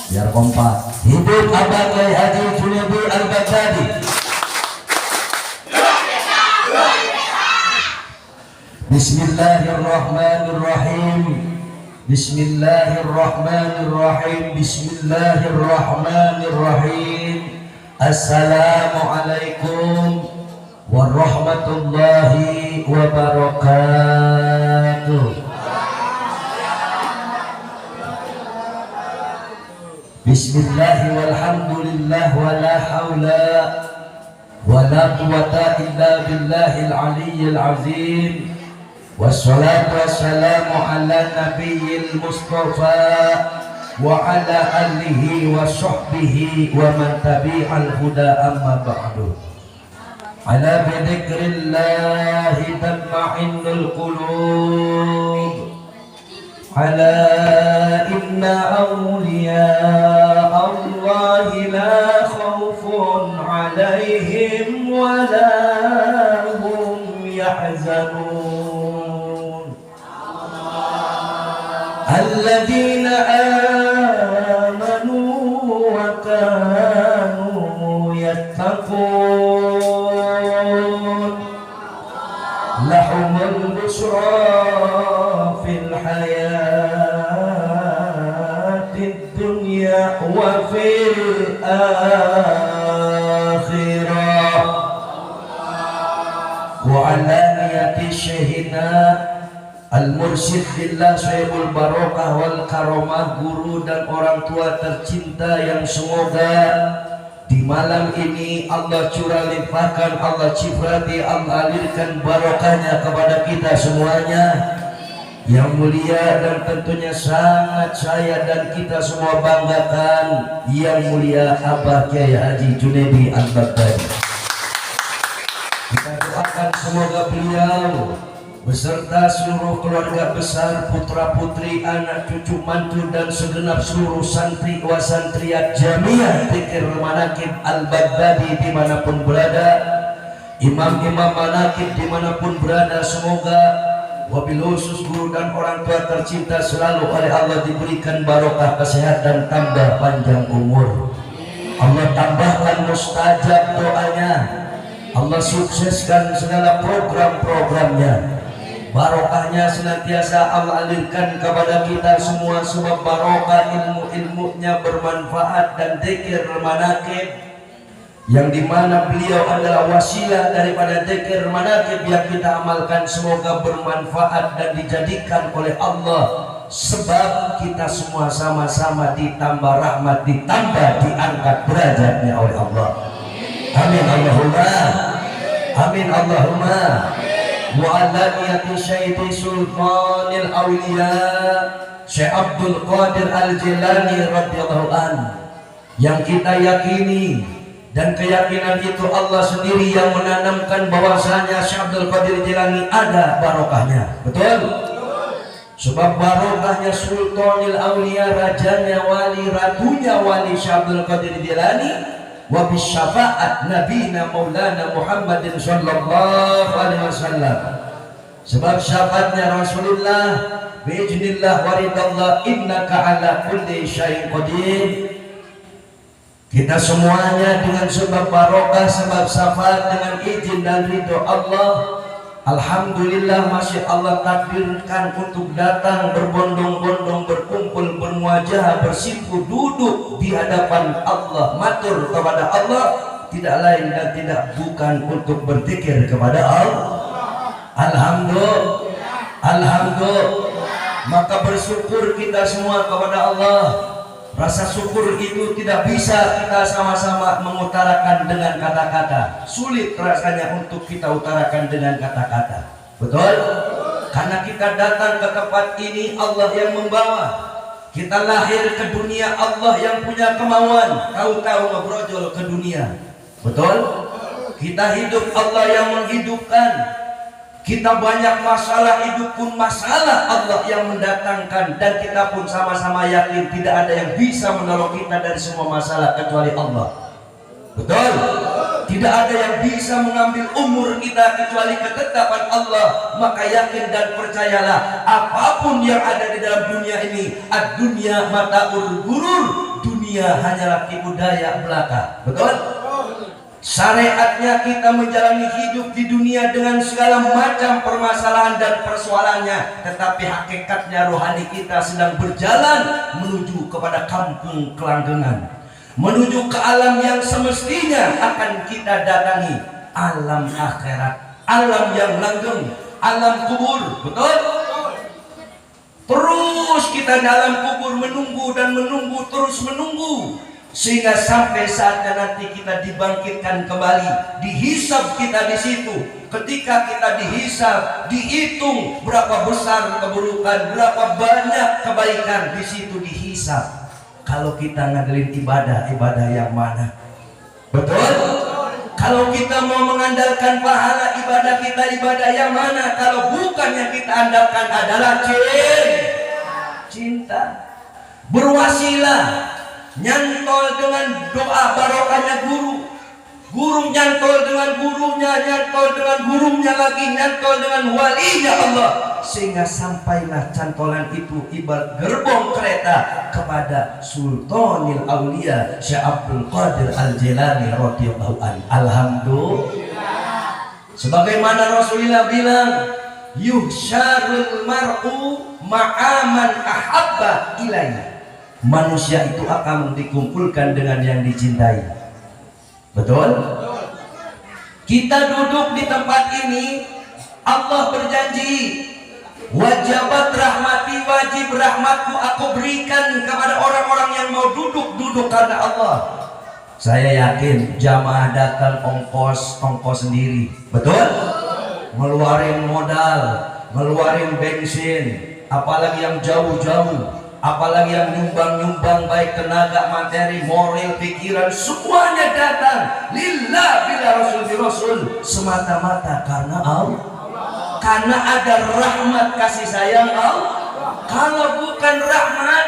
Biar kompak. Hidup Abah Kiai Haji Junaidi Al-Baghdadi. Bismillahirrahmanirrahim. Bismillahirrahmanirrahim. Bismillahirrahmanirrahim. Assalamualaikum warahmatullahi wabarakatuh. Bismillah walhamdulillah wala hawla wala quwwata illa billahil aliyyil azim. Wassalatu wassalamu ala nabiyil mustafa wa ala alihi wa sahbihi wa man tabi'al huda amma ba'du. Ala bidhikrillahi tatma'innul qulub. Ala inna awliya Allahi la khawfun alaihim wa la hum yahzanun. Alladzina amanu wa kanu yattaqun lahumul busra fil hayatid dunya wa fil akhirah. Wa ala niyati syekhina Al-Mursyid Billah Sohibul Barokah wal Karomah, guru dan orang tua tercinta yang semoga di malam ini Allah curah limpahkan, Allah cifrati, Allah alirkan barokahnya kepada kita semuanya. Yang mulia dan tentunya sangat saya dan kita semua banggakan, yang mulia Abah Kiai Haji Junaidi Al-Baghdadi. Kita doakan semoga beliau beserta seluruh keluarga besar, putra putri, anak cucu mantu dan segenap seluruh santri wa santriat Jamiah Dzikir Manaqib Al-Baghdadi dimanapun berada, imam-imam manaqib dimanapun berada, semoga wabil khusus guru dan orang tua tercinta selalu oleh Allah diberikan barokah kesehatan, tambah panjang umur, Allah tambahkan mustajab doanya, Allah sukseskan segala program-programnya, barokahnya senantiasa Allah alirkan kepada kita semua, sebab barokah ilmu-ilmunya bermanfaat dan dzikir manaqib yang dimana beliau adalah wasilah daripada dzikir manaqib yang kita amalkan, semoga bermanfaat dan dijadikan oleh Allah sebab kita semua sama-sama ditambah rahmat, ditambah diangkat derajatnya oleh Allah. Amin Allahumma amin Allahumma. Wa ala niyati Syekh Sultanil Auliya Syekh Abdul Qadir Al-Jilani radhiyallahu an, yang kita yakini dan keyakinan itu Allah sendiri yang menanamkan bahwasanya Syekh Abdul Qadir Jilani ada barokahnya. Betul? Sebab barokahnya Sultanil Auliya, rajanya wali, ratunya wali Syekh Abdul Qadir Jilani, wa bisyafaat nabina maulana Muhammadin sallallahu alaihi wasallam. Sebab syafaatnya Rasulullah biiznillah waridallah innaka ala kulli syai'in qadir. Kita semuanya dengan sebab barokah, sebab syafaat, dengan izin dan ridho Allah, alhamdulillah masih Allah takdirkan untuk datang berbondong-bondong, berkumpul, bermuajah, bersimpu, duduk di hadapan Allah, matur kepada Allah, tidak lain dan tidak bukan untuk berzikir kepada Allah. Alhamdulillah, alhamdulillah. Maka bersyukur kita semua kepada Allah. Rasa syukur itu tidak bisa kita sama-sama mengutarakan dengan kata-kata. Sulit rasanya untuk kita utarakan dengan kata-kata. Betul? Karena kita datang ke tempat ini Allah yang membawa. Kita lahir ke dunia Allah yang punya kemauan. Tahu-tahu ngebrojol ke dunia. Betul? Kita hidup Allah yang menghidupkan. Kita banyak masalah hidup pun masalah Allah yang mendatangkan, dan kita pun sama-sama yakin tidak ada yang bisa menolong kita dari semua masalah kecuali Allah. Betul? tidak ada yang bisa mengambil umur kita kecuali ketetapan Allah. Maka yakin dan percayalah, apapun yang ada di dalam dunia ini, ad-dunya mata'ul ghurur, dunia hanyalah tipu daya belaka. Betul? Syariatnya kita menjalani hidup di dunia dengan segala macam permasalahan dan persoalannya, tetapi hakikatnya rohani kita sedang berjalan menuju kepada kampung kelanggengan, menuju ke alam yang semestinya akan kita datangi, alam akhirat, alam yang langgeng, alam kubur. Betul? Terus kita dalam kubur menunggu dan menunggu, terus menunggu, sehingga sampai saatnya nanti kita dibangkitkan kembali, dihisab kita di situ. Ketika kita dihisab, dihitung berapa besar keburukan, berapa banyak kebaikan, di situ dihisab. Kalau kita ngadelin ibadah yang mana? Betul? Kalau kita mau mengandalkan pahala, ibadah kita ibadah yang mana? Kalau bukan, yang kita andalkan adalah cinta. Berwasilah, nyantol dengan doa barokahnya guru, guru nyantol dengan gurunya, nyantol dengan gurunya lagi, nyantol dengan walinya Allah, sehingga sampailah cantolan itu ibarat gerbong kereta kepada Sultanil Aulia Syekh Abdul Qadir Al-Jilani radhiyallahu anhu. Alhamdulillah. Sebagaimana Rasulullah bilang, yuhsyarul mar'u ma'aman ahabba ilaihi. Manusia itu akan dikumpulkan dengan yang dicintai. Betul? Kita duduk di tempat ini, Allah berjanji, wajabat rahmati, wajib rahmatku aku berikan kepada orang-orang yang mau duduk karena Allah. Saya yakin jamaah datang ongkos sendiri. Betul? Ngeluarin modal, ngeluarin bensin, apalagi yang jauh-jauh, apalagi yang nyumbang baik tenaga, materi, moral, pikiran, semuanya datang lillah bila rasul semata-mata karena Allah, karena ada rahmat kasih sayang Allah. Kalau bukan rahmat,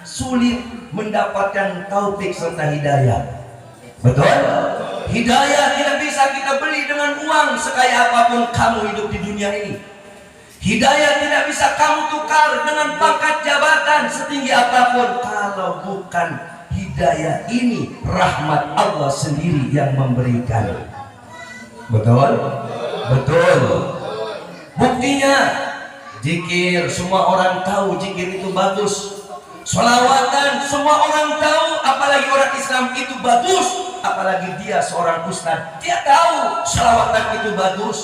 sulit mendapatkan taufik serta hidayah. Betul? Hidayah tidak bisa kita beli dengan uang sekaya apapun kamu hidup di dunia ini. Hidayah tidak bisa kamu tukar dengan pangkat jabatan setinggi apapun. Kalau bukan hidayah ini, rahmat Allah sendiri yang memberikan. Betul? Betul. Buktinya, zikir, semua orang tahu zikir itu bagus. Sholawatan, semua orang tahu, apalagi orang Islam itu bagus. Apalagi dia seorang ustaz, dia tahu sholawatan itu bagus.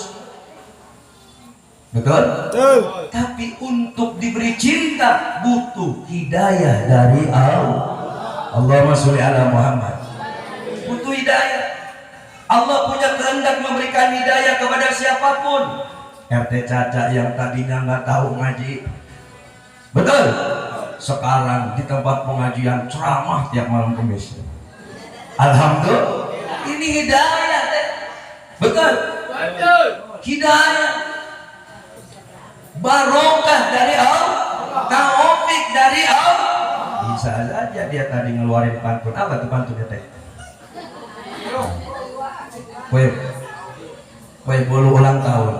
Betul? Betul. Tapi untuk diberi cinta butuh hidayah dari Allah. Allahumma sholli ala Muhammad. Butuh hidayah. Allah punya kehendak memberikan hidayah kepada siapapun. RT Caca yang tadinya nggak tahu ngaji, betul? Sekarang di tempat pengajian ceramah tiap malam Kamis. Alhamdulillah. Ini hidayah, betul? Betul. Hidayah. Barokah dari Allah, taufik dari Allah. Bisa saja dia tadi ngeluarin pantun. Apa tuh pantunnya teh? Kue bolu ulang tahun.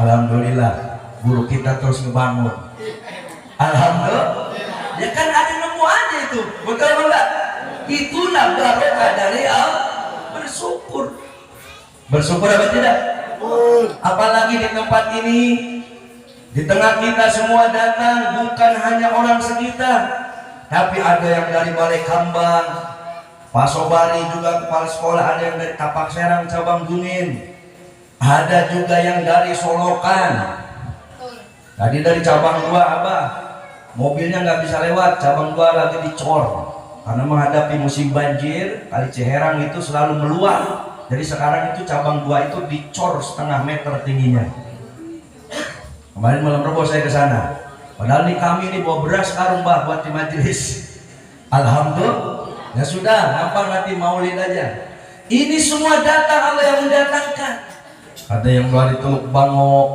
Alhamdulillah, guru kita terus ngebangun. Alhamdulillah. Ya kan ada nemu aja itu, betul enggak? Itulah barokah dari Allah. Bersyukur. Bersyukur apa tidak? Apalagi di tempat ini, di tengah kita semua datang, bukan hanya orang sekitar, tapi ada yang dari Balai Kambang, Pak Sobari juga kepala sekolah, ada yang dari Tapak Serang cabang Junin, ada juga yang dari Solokan. Tadi dari cabang 2 Abah, mobilnya nggak bisa lewat, cabang 2 lagi dicor karena menghadapi musim banjir. Kali Ciherang itu selalu meluap, jadi sekarang itu cabang 2 itu dicor setengah meter tingginya. Kemarin malam Rebo saya ke sana. Padahal nih kami ini bawa beras karung bah buat di majelis. Alhamdulillah. Ya sudah, gampang nanti maulid aja. Ini semua datang Allah yang mendatangkan. Ada yang dari Teluk Bangok.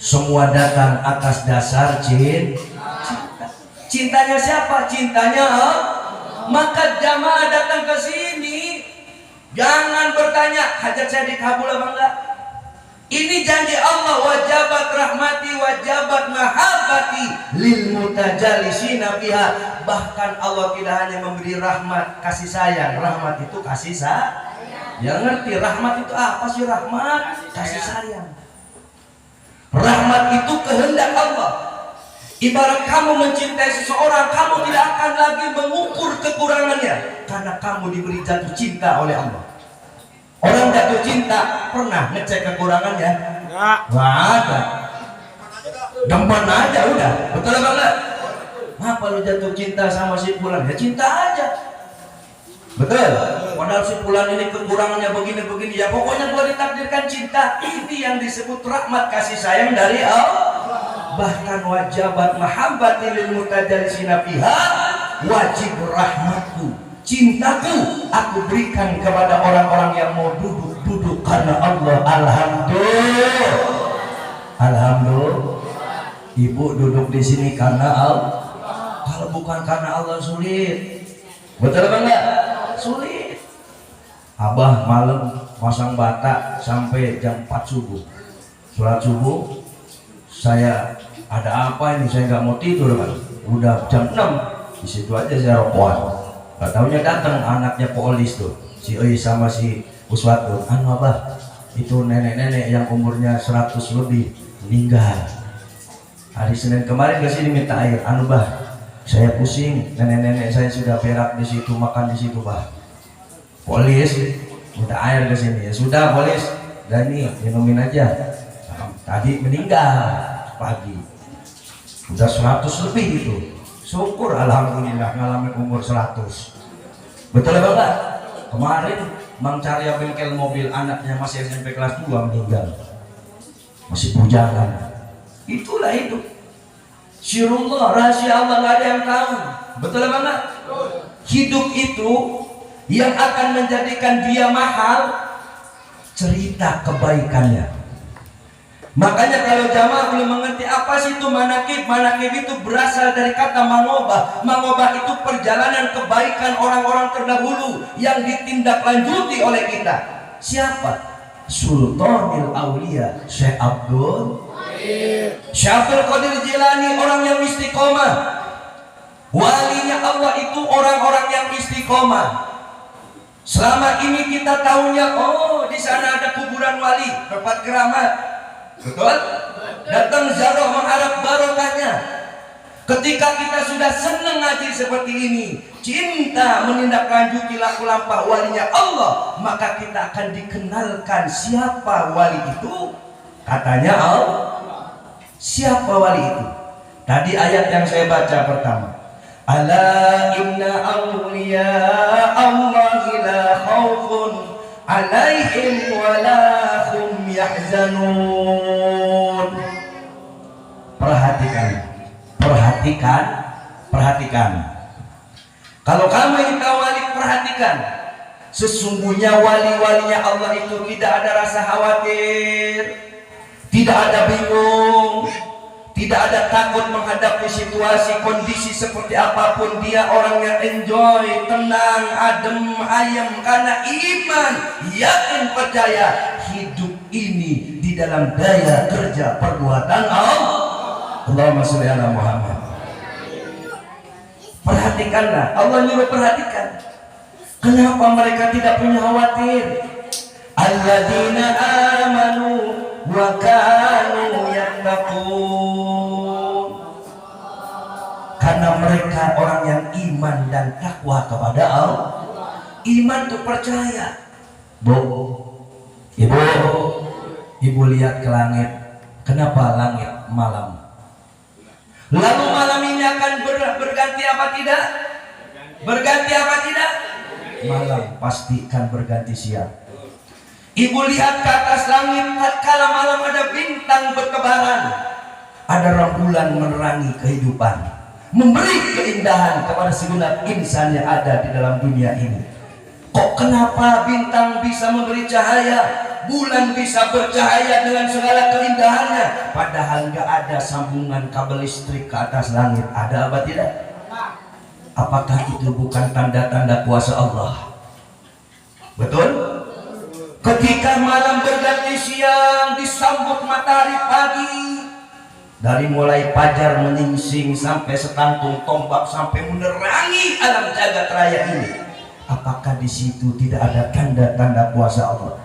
Semua datang atas dasar cinta. Cintanya siapa? Cintanya Allah. Maka jamaah datang ke sini Jangan bertanya hajat saya dikabul apa enggak. Ini janji Allah, wajabat rahmati wajabat mahabbati lil mutajalisina biha. Bahkan Allah tidak hanya memberi rahmat kasih sayang. Rahmat itu kasih sayang. Ya ngerti rahmat itu apa sih? Rahmat kasih sayang. Rahmat itu kehendak Allah. Ibarat kamu mencintai seseorang, kamu tidak akan lagi mengukur kekurangannya karena kamu diberi jatuh cinta oleh Allah. Orang jatuh cinta pernah ngecek kekurangannya? Nggak ada. Demen aja udah. Betul apa enggak? Apa lu jatuh cinta sama si Fulan? Ya cinta aja. Betul. Padahal si Fulan ini kekurangannya begini-begini. Ya pokoknya gua ditakdirkan cinta. Ini yang disebut rahmat kasih sayang dari Allah. Bahkan wajabat mahabbati lil mutajalisina fiha, wajib rahmatku, cintaku aku berikan kepada orang-orang yang mau duduk karena Allah. Alhamdulillah. Alhamdulillah. Ibu duduk di sini karena Allah. Kalau bukan karena Allah sulit. Betul apa enggak? Sulit. Abah malam pasang bata sampai jam 4 subuh. Sholat subuh. Saya ada apa ini? Saya nggak mau tidur kan. Udah jam 6 di situ aja saya rokokan. Gak taunya datang anaknya polis tuh, si Oi sama si Uswatun. Anu Abah, itu nenek-nenek yang umurnya 100 lebih meninggal. Hari Senin kemarin ke sini minta air. Anu Bah, saya pusing, nenek-nenek saya sudah berak di situ, makan di situ Bah. Polis minta air ke sini. Ya sudah polis, dan nih minumin aja. Tadi meninggal pagi, udah 100 lebih itu. Syukur alhamdulillah ngalamin umur 100. Betul apa enggak? Kemarin Mang Carya bengkel mobil, anaknya masih SMP kelas 2 meninggal. Masih bujangan. Itulah hidup. Sirullah, rahasia Allah nggak ada yang tahu. Betul apa enggak? Hidup itu yang akan menjadikan dia mahal cerita kebaikannya. Makanya kalau jamaah belum mengerti apa sih itu manakib, manakib itu berasal dari kata mangobah. Mangobah itu perjalanan kebaikan orang-orang terdahulu yang ditindaklanjuti oleh kita. Siapa? Sultanul Aulia Syekh Abdul Qadir Jilani, orang yang istiqomah. Walinya Allah itu orang-orang yang istiqomah. Selama ini kita tahunya, oh di sana ada kuburan wali, tempat keramat. Betul? Datang ziarah mengharap barokahnya. Ketika kita sudah senang ngaji seperti ini, cinta menindaklanjuti laku lampah walinya Allah, maka kita akan dikenalkan siapa wali itu. Katanya Allah. Siapa wali itu? Tadi ayat yang saya baca pertama. Ala inna awliya Allahi la khawfun alaihim wala hum yahzanun. Perhatikan. Kalau kamu ingin tahu wali, perhatikan. Sesungguhnya wali-walinya Allah itu tidak ada rasa khawatir, tidak ada bingung, tidak ada takut menghadapi situasi kondisi seperti apapun. Dia orang yang enjoy, tenang, adem, ayem karena iman, yakin, percaya hidup ini di dalam daya kerja perbuatan Allah. Allahumma sholli ala Muhammad. Perhatikanlah, Allah nyuruh perhatikan. Kenapa mereka tidak punya khawatir? Alladzina amanu wa kanu yattaqun. Karena mereka orang yang iman dan takwa kepada Allah. Iman itu percaya. Ibu lihat ke langit. Kenapa langit malam? Lalu malam ini akan berganti apa tidak? Berganti apa tidak? Malam pastikan berganti siang. Ibu lihat ke atas langit, kala malam ada bintang bertebaran, ada rembulan menerangi kehidupan, memberi keindahan kepada segenap insan yang ada di dalam dunia ini. Kok kenapa bintang bisa memberi cahaya, bulan bisa bercahaya dengan segala keindahannya, padahal nggak ada sambungan kabel listrik ke atas langit? Ada apa tidak? Apakah itu bukan tanda-tanda kuasa Allah? Betul? Ketika malam berganti siang disambut matahari pagi, dari mulai fajar menyingsing sampai sekantung tombak sampai menerangi alam jagat raya ini, apakah di situ tidak ada tanda-tanda kuasa Allah?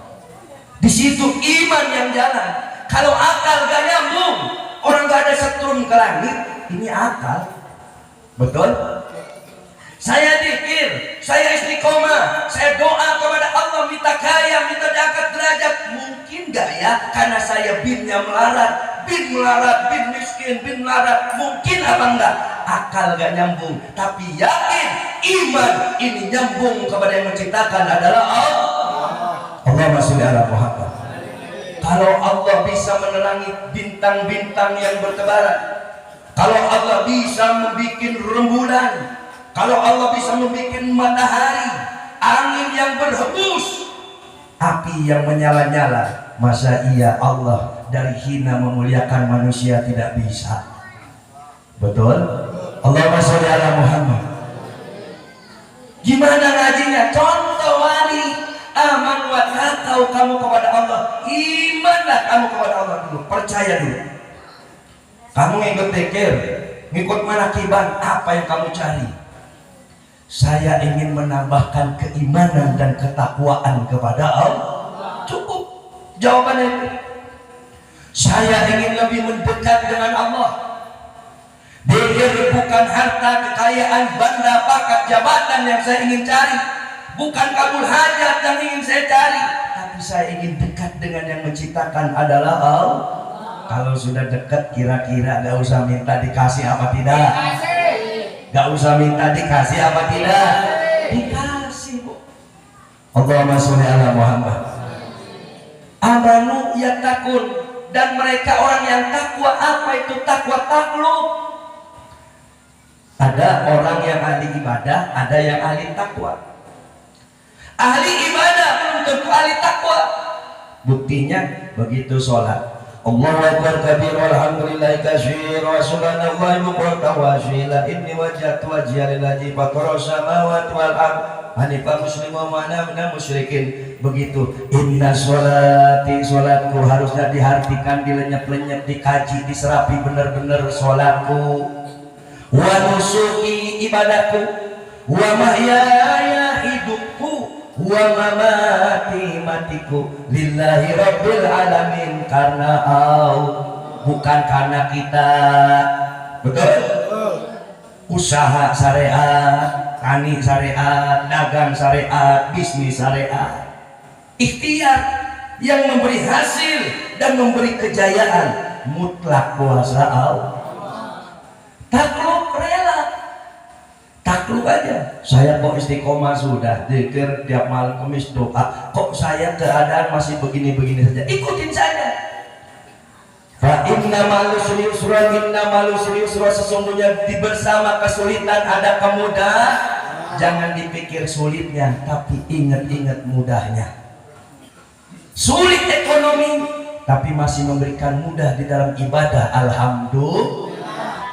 Di situ iman yang jalan. Kalau akal gak nyambung, orang gak ada setrum ke langit, ini akal. Betul? Saya zikir, saya istiqomah, saya doa kepada Allah, minta kaya, minta diangkat derajat. Mungkin gak ya? Karena saya binnya melarat, bin miskin, bin melarat. Mungkin apa enggak? Akal gak nyambung. Tapi yakin, iman ini nyambung kepada yang menciptakan adalah Allah. Allahumma sholli ala Muhammad. Kalau Allah bisa menerangi bintang-bintang yang bertebaran, kalau Allah bisa membuat rembulan, kalau Allah bisa membuat matahari, angin yang berhembus, api yang menyala-nyala, masa iya Allah dari hina memuliakan manusia tidak bisa? Betul? Allahumma sholli ala Muhammad. Gimana ngajinya? Contoh wali. Aman wa tahu kamu kepada Allah, imanlah kamu kepada Allah dulu, percaya dulu. Kamu ngikut zikir, ngikut manakiban, apa yang kamu cari? Saya ingin menambahkan keimanan dan ketakwaan kepada Allah. Cukup jawabannya itu. Saya ingin lebih mendekat dengan Allah. Zikir bukan harta, kekayaan, benda, pangkat, jabatan yang saya ingin cari, bukan kabul hajat yang ingin saya cari, tapi saya ingin dekat dengan yang menciptakan adalah Allah. Kalau sudah dekat, kira-kira gak usah minta dikasih apa tidak? Gak usah minta dikasih apa tidak? Dikasih, Bu. Allahumma sholli ala Muhammad. Amanu yattaqun, dan mereka orang yang takwa. Apa itu takwa? Takluk. Ada orang yang ahli ibadah, ada yang ahli takwa. Ahli ibadah belum tentu ahli takwa. Buktinya begitu sholat, Allahu akbar kabir walhamdulillahi katsir wa subhanallahi bukratan wa asila inni wajjahtu wajhiya lillazi fatara samawati wal ardh hanifan musliman wa ana minal musyrikin. Begitu inna sholati, sholatku harusnya diartikan, dilenyap-lenyap, dikaji, diserapi benar-benar sholatku. Wa nusuki, ibadahku. Wa mahyaya, hidupku. Wa mamati, matiku. Lillahi rabbil alamin, karena Allah, bukan karena kita. Betul? Usaha syariat, tani syariat, dagang syariat, bisnis syariat. Ikhtiar yang memberi hasil dan memberi kejayaan mutlak kuasa Allah. Takluk, rela. Takluk aja. Saya kok istiqomah sudah, zikir tiap malam, Kamis doa. Kok saya keadaan masih begini-begini saja? Ikutin saja. Fa inna ma'al usri yusra, inna ma'al usri yusra, sesungguhnya di bersama kesulitan ada kemudahan. Jangan dipikir sulitnya, tapi ingat-ingat mudahnya. Sulit ekonomi, tapi masih memberikan mudah di dalam ibadah. Alhamdulillah.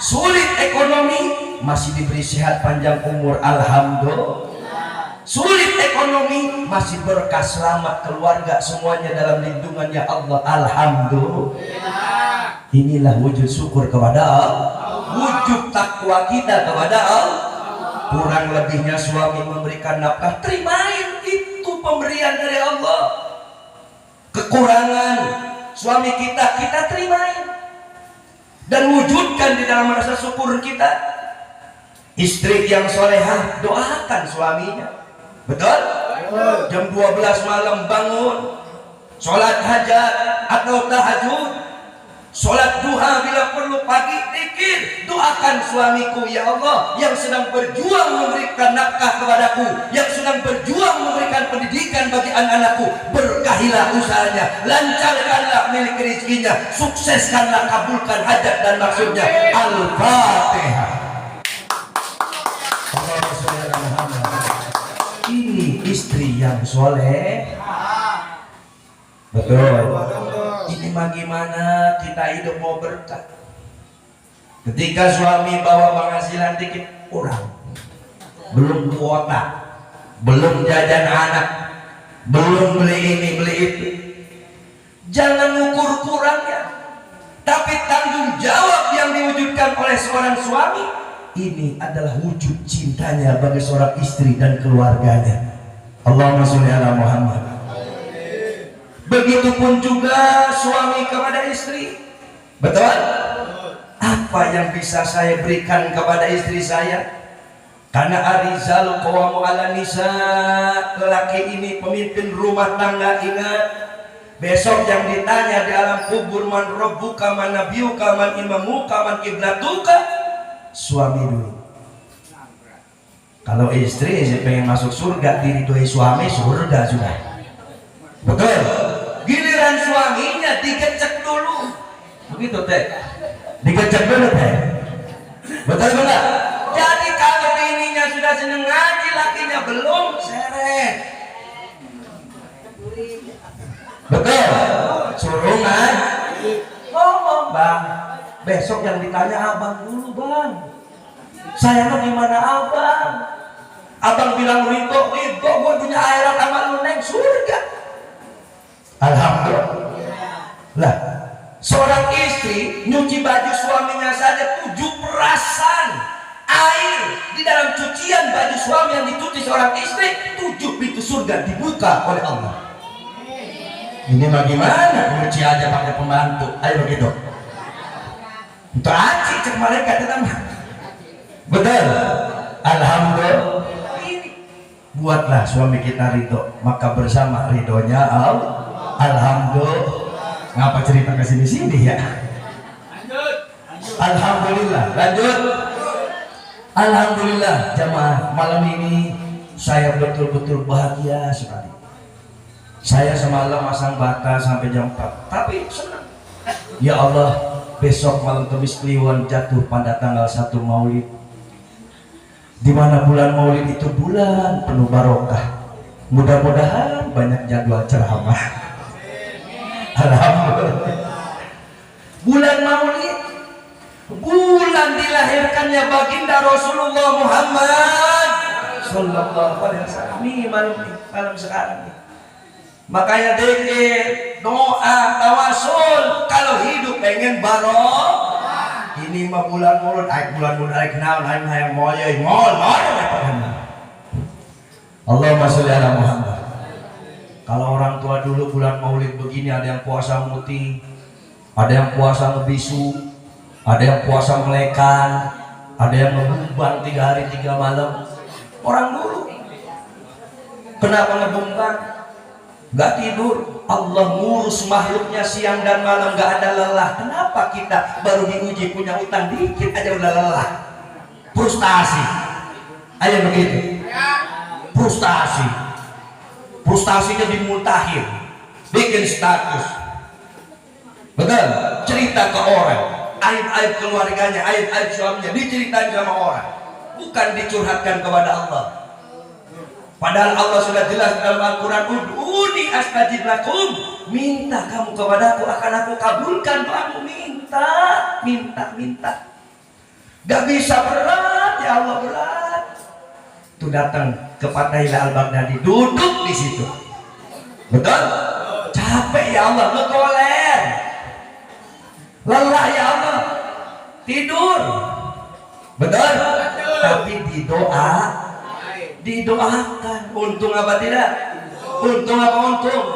Sulit ekonomi, masih diberi sehat panjang umur. Alhamdulillah. Sulit ekonomi, masih berkah, selamat keluarga, semuanya dalam lindungannya Allah. Alhamdulillah. Inilah wujud syukur kepada Allah, wujud takwa kita kepada Allah. Kurang lebihnya suami memberikan nafkah, terimain, itu pemberian dari Allah. Kekurangan suami kita, kita terimain dan wujudkan di dalam rasa syukur kita. Istri yang solehah, doakan suaminya. Betul? Jam 12 malam bangun, sholat hajat atau tahajud, sholat duha bila perlu pagi, zikir, doakan suamiku. Ya Allah, yang sedang berjuang memberikan nafkah kepadaku, yang sedang berjuang memberikan pendidikan bagi anak-anakku, berkahilah usahanya, lancarkanlah milik rezekinya, sukseskanlah, kabulkan hajat dan maksudnya. Al-Fatihah. Ini istri yang soleh. Betul. Ini bagaimana kita hidup mau berkah? Ketika suami bawa penghasilan dikit, kurang, belum kuota, belum jajan anak, belum beli ini beli itu. Jangan ukur kurangnya, tapi tanggung jawab yang diwujudkan oleh seorang suami ini adalah wujud cintanya bagi seorang istri dan keluarganya. Allahumma sholli ala Muhammad. Begitupun juga suami kepada istri. Betul? Apa yang bisa saya berikan kepada istri saya? Karena Arizal qawamu ala nisa, lelaki ini pemimpin rumah tangga. Ingat, besok yang ditanya di alam kubur, man rabbuka, man nabiyuka, man imamuka, man kiblatuka, suami dulu. Kalau istri pengen masuk surga, diridhoi suami, surga sudah. Betul. Giliran suaminya digecek dulu. Begitu teh. Digecek dulu teh. Betul benar. Jadi kalau bininya sudah seneng ngaji, lakinya belum, seret. Betul. Suruh ngaji. Ngomong, Bang. Besok yang ditanya abang dulu, Bang. Saya mah gimana abang? Abang bilang ridho, gue punya akhirat sama lu neng surga. Alhamdulillah. Lah, seorang istri nyuci baju suaminya saja 7 perasan air di dalam cucian baju suami yang dicuci seorang istri, 7 pintu surga dibuka oleh Allah. Ini bagaimana? Nyuci aja pakai pembantu. Ayo begitu. Untuk aci cek malaikat itu mah. Betul. Alhamdulillah. Buatlah suami kita ridho, maka bersama ridhonya Allah. Alhamdulillah. Ngapa cerita ke sini-sini ya? Lanjut. Alhamdulillah. Lanjut. Alhamdulillah jamaah, malam ini saya betul-betul bahagia sekali. Saya semalam masang bata sampai jam 4, tapi senang. Ya Allah, besok malam Kamis Kliwon jatuh pada tanggal 1 Maulid, di mana bulan Maulid itu bulan penuh barokah. Mudah-mudahan banyak jadwal ceramah. Alhamdulillah. Bulan Maulid, bulan dilahirkannya baginda Rasulullah Muhammad sallallahu alaihi wasallam. Ini malam sekarang nih. Makanya zikir, doa, tawasul kalau hidup pengen barokah. Ini mah bulan Maulid, bulan Maulid naon hayang moyo ngol. Allahumma sholli ala Muhammad. Kalau orang tua dulu bulan Maulid begini, ada yang puasa muti, ada yang puasa ngebisu, ada yang puasa melekan, ada yang ngebumbang 3 hari 3 malam. Orang dulu kenapa ngebumbang? Gak tidur. Allah ngurus makhluknya siang dan malam, gak ada lelah. Kenapa kita baru diuji punya utang dikit aja udah lelah? Frustasi. Ayo begitu. Frustasi. Frustasinya dimuntahin, bikin status. Betul. Cerita ke orang, aib-aib keluarganya, aib-aib suaminya diceritain sama orang, bukan dicurhatkan kepada Allah. Padahal Allah sudah jelas dalam Al-Quran, ud'uni astajib lakum, minta kamu kepadaku akan aku kabulkan doamu. Minta. Gak bisa, berat ya Allah, berat. Itu datang ke Fatahillah Al-Baghdadi, duduk di situ. Betul? Capek ya Allah, ngegoler. Lelah ya Allah, tidur. Betul? Tapi didoakan. Untung apa tidak? Untung apa untung?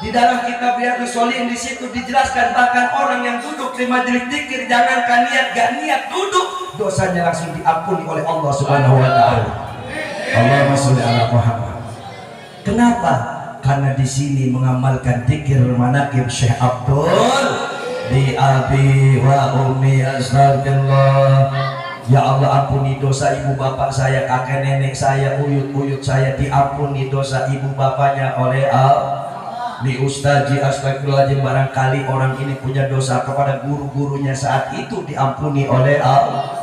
Di dalam kitab Riyadhus Shalihin di situ dijelaskan, bahkan orang yang duduk di majelis zikir, jangankan niat, gak niat duduk, dosanya langsung diampuni oleh Allah Subhanahu wa taala. Allahumma sholli ala Muhammad. Kenapa? Karena di sini mengamalkan zikir manaqib Syekh Abdul, di abi wa ummi astagfirullah. Ya Allah, ampuni dosa ibu bapak saya, kakek nenek saya, uyut-uyut saya, diampuni dosa ibu bapaknya oleh Allah. Li ustazi astagfirullahaladzim, barangkali orang ini punya dosa kepada guru-gurunya saat itu, diampuni oleh Allah.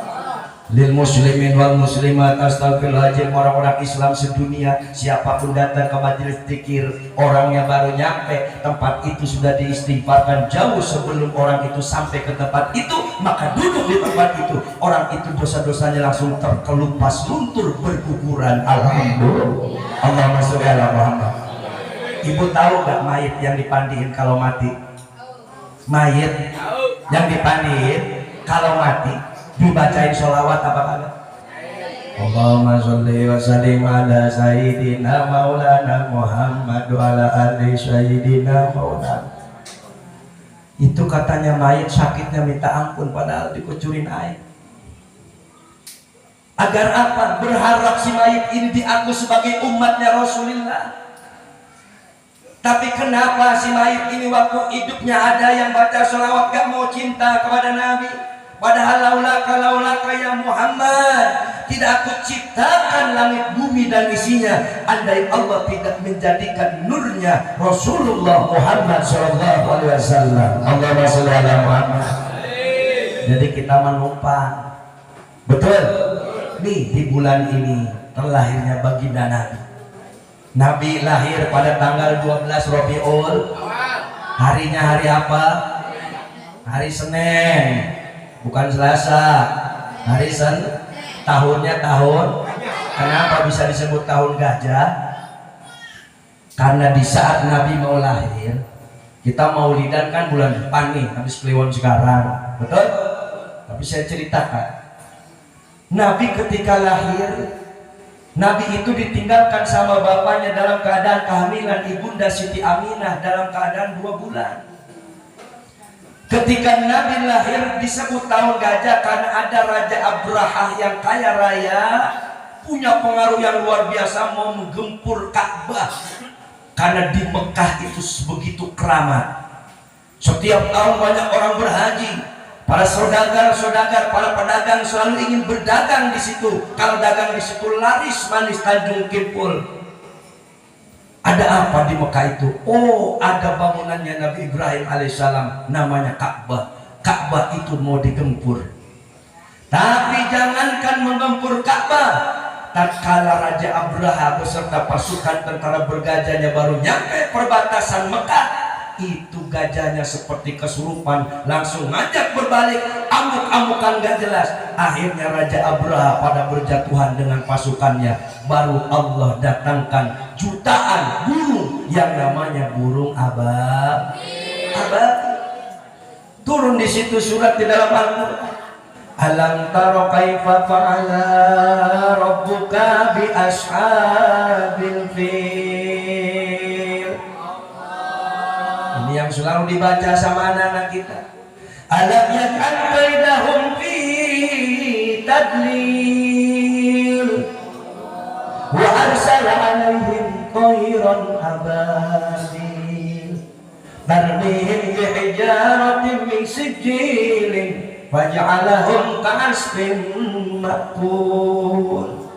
Lil muslimin wal muslimat astagfirullahaladzim, orang-orang Islam sedunia, siapapun datang ke majelis zikir, orangnya baru nyampe tempat itu sudah diistighfarkan jauh sebelum orang itu sampai ke tempat itu, maka duduk di tempat itu, orang itu dosa-dosanya langsung terkelupas luntur berguguran. Alhamdulillah. Allahumma sholli ala Muhammad. Ibu tahu gak mayit yang dipandiin kalau mati? Mayit yang dipandiin kalau mati dibacain sholawat apa kagak? Allahumma sholli wa sallim ala sayyidina maulana Muhammad wa ala ali sayyidina maulana. Itu katanya mayit sakitnya minta ampun padahal dikucurin air. Agar apa? Berharap si mayit ini diaku sebagai umatnya Rasulullah. Tapi kenapa si mayit ini waktu hidupnya ada yang baca sholawat gak mau cinta kepada Nabi? Padahal laulaka ya Muhammad, tidak aku ciptakan langit bumi dan isinya andai Allah tidak menjadikan nurnya Rasulullah Muhammad SAW. Allahumma sholli ala Muhammad. Jadi kita menumpang. Betul? Nih di bulan ini terlahirnya baginda Nabi. Nabi lahir pada tanggal 12 Rabiul. Harinya hari apa? Hari Senin, bukan Selasa. Hari Senin. Tahunnya tahun. Kenapa bisa disebut tahun gajah? Karena di saat Nabi mau lahir, kita maulidan kan bulan depan nih, habis Kliwon sekarang. Betul? Tapi saya ceritakan. Nabi ketika lahir, Nabi itu ditinggalkan sama bapaknya dalam keadaan kehamilan ibunda Siti Aminah dalam keadaan 2 bulan. Ketika Nabi lahir disebut tahun gajah karena ada Raja Abrahah yang kaya raya, punya pengaruh yang luar biasa, mau menggempur Ka'bah. Karena di Mekah itu begitu keramat. Setiap tahun banyak orang berhaji. Para saudagar, para pedagang selalu ingin berdagang di situ. Kalau dagang di situ laris manis Tanjung Kimpul. Ada apa di Mekah itu? Oh, ada bangunannya Nabi Ibrahim alaihissalam, namanya Ka'bah. Ka'bah itu mau digempur. Tapi jangankan menggempur Ka'bah, tatkala Raja Abraha beserta pasukan tentara bergajahnya baru nyampe perbatasan Mekah, itu gajahnya seperti kesurupan, langsung ngajak berbalik, amuk-amukan gak jelas. Akhirnya Raja Abraha pada berjatuhan dengan pasukannya. Baru Allah datangkan jutaan burung yang namanya burung ababil. Turun di situ surat di dalam Al-Quran. Alam taro kaifa fa'ala rabbuka bi ashabil fil. Ini yang selalu dibaca sama anak-anak kita. Alam yak'an bainahum fi tadlil wa arsala alaihim tayran ababil tarmihim bihijaratin min sijilin faj'alahum ka'asfin ma'kul.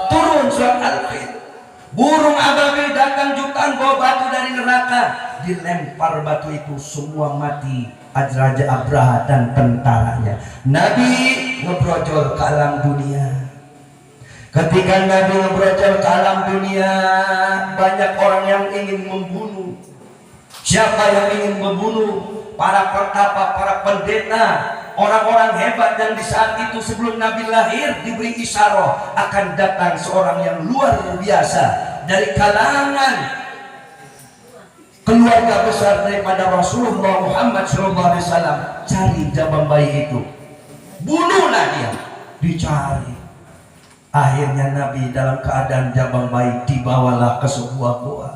Turun surat Al-Fil. Burung ababil datang jutaan bawa batu dari neraka, dilempar batu itu semua mati. Raja Abraha dan tentaranya. Nabi ngebrojol ke alam dunia. Ketika Nabi ngebrojol ke alam dunia, banyak orang yang ingin membunuh. Siapa yang ingin membunuh? Para pertapa, para pendeta, orang-orang hebat yang di saat itu sebelum Nabi lahir diberi isyarah akan datang seorang yang luar biasa dari kalangan keluarga besar daripada Rasulullah Muhammad SAW. Cari jabang bayi itu, bunuhlah dia. Dicari. Akhirnya Nabi dalam keadaan jabang bayi dibawalah ke sebuah goa.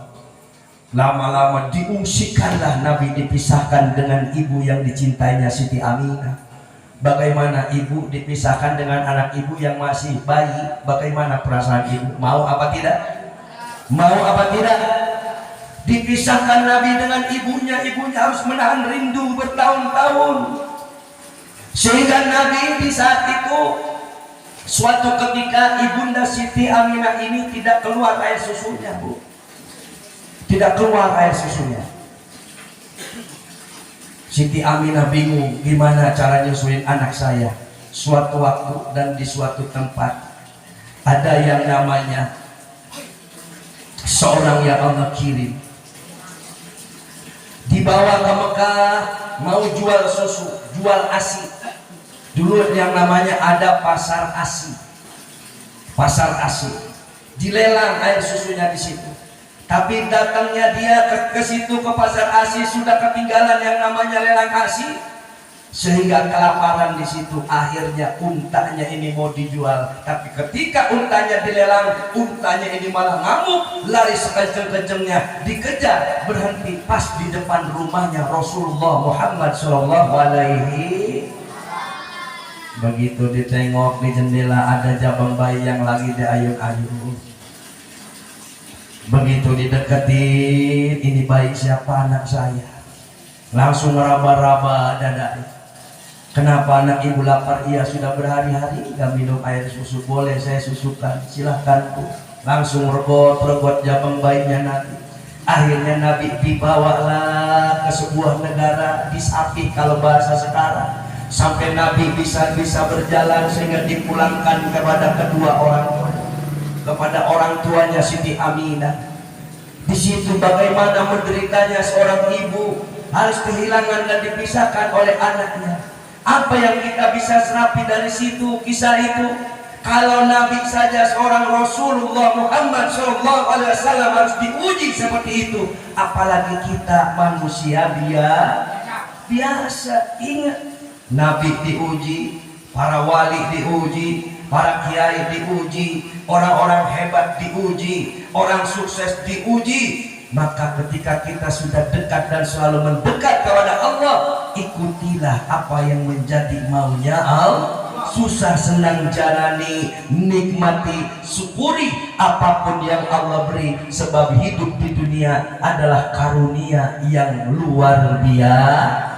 Lama-lama diungsikanlah Nabi, dipisahkan dengan ibu yang dicintainya Siti Aminah. Bagaimana ibu dipisahkan dengan anak ibu yang masih bayi? Bagaimana perasaan ibu? Mau apa tidak? Mau apa tidak? Dipisahkan Nabi dengan ibunya. Ibunya harus menahan rindu bertahun-tahun. Sehingga Nabi di saat itu, suatu ketika ibunda Siti Aminah ini tidak keluar air susunya, Bu. Tidak keluar air susunya. Siti Aminah bingung gimana cara nyusuin anak saya. Suatu waktu dan di suatu tempat ada yang namanya seorang yang Allah kirim, dibawa ke Mekah, mau jual susu, jual ASI. Dulu yang namanya ada pasar ASI. Pasar ASI. Dilelang air susunya di situ. Tapi datangnya dia ke situ, ke pasar ASI, sudah ketinggalan yang namanya lelang ASI, sehingga kelaparan di situ. Akhirnya untanya ini mau dijual, tapi ketika untanya dilelang, untanya ini malah ngamuk, lari sekenceng-kencengnya, dikejar, berhenti pas di depan rumahnya Rasulullah Muhammad SAW. Begitu ditengok di jendela, ada jabang bayi yang lagi diayun-ayun. Begitu dideketin, ini bayi siapa? Anak saya. Langsung meraba-raba dadanya. Kenapa anak ibu lapar? Iya, sudah berhari-hari gak minum air susu. Boleh saya susukan? Silahkan Bu. Langsung regot jabang bayinya Nabi. Akhirnya Nabi dibawalah ke sebuah negara, disapih kalau bahasa sekarang, sampai Nabi bisa berjalan sehingga dipulangkan kepada kedua orang tua, kepada orang tuanya Siti Aminah. Di situ bagaimana menderitanya seorang ibu harus kehilangan dan dipisahkan oleh anaknya. Apa yang kita bisa serapi dari situ, kisah itu? Kalau Nabi saja seorang Rasulullah Muhammad SAW harus diuji seperti itu, apalagi kita manusia biasa. Ingat, Nabi diuji, para wali diuji, para kiai diuji, orang-orang hebat diuji, orang sukses diuji. Maka ketika kita sudah dekat dan selalu mendekat kepada Allah, ikutilah apa yang menjadi maunya Allah. Susah senang jalani, nikmati, syukuri apapun yang Allah beri, sebab hidup di dunia adalah karunia yang luar biasa.